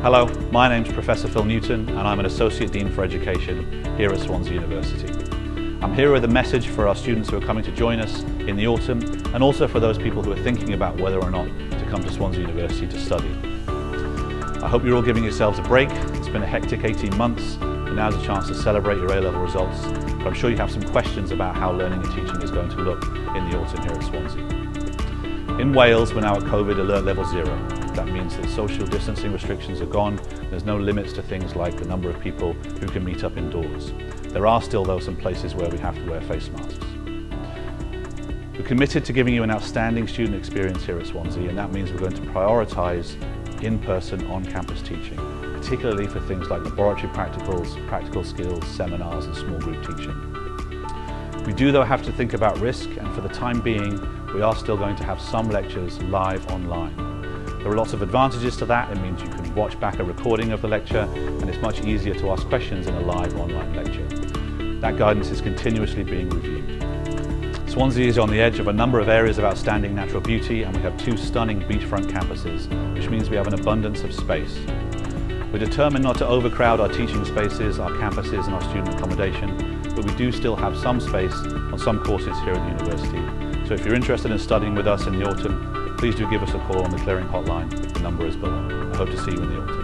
Hello, my name's Professor Phil Newton and I'm an Associate Dean for Education here at Swansea University. I'm here with a message for our students who are coming to join us in the autumn and also for those people who are thinking about whether or not to come to Swansea University to study. I hope you're all giving yourselves a break. It's been a hectic 18 months and now's a chance to celebrate your A-level results, but I'm sure you have some questions about how learning and teaching is going to look in the autumn here at Swansea. In Wales, we're now at COVID alert level 0. That means that social distancing restrictions are gone. There's no limits to things like the number of people who can meet up indoors. There are still, though, some places where we have to wear face masks. We're committed to giving you an outstanding student experience here at Swansea, and that means we're going to prioritise in-person, on-campus teaching, particularly for things like laboratory practicals, practical skills, seminars and small group teaching. We do, though, have to think about risk, and for the time being, we are still going to have some lectures live online. There are lots of advantages to that. It means you can watch back a recording of the lecture and it's much easier to ask questions in a live online lecture. That guidance is continuously being reviewed. Swansea is on the edge of a number of areas of outstanding natural beauty and we have 2 stunning beachfront campuses, which means we have an abundance of space. We're determined not to overcrowd our teaching spaces, our campuses and our student accommodation, but we do still have some space on some courses here at the university. So if you're interested in studying with us in the autumn, please do give us a call on the clearing hotline. The number is below. I hope to see you in the autumn.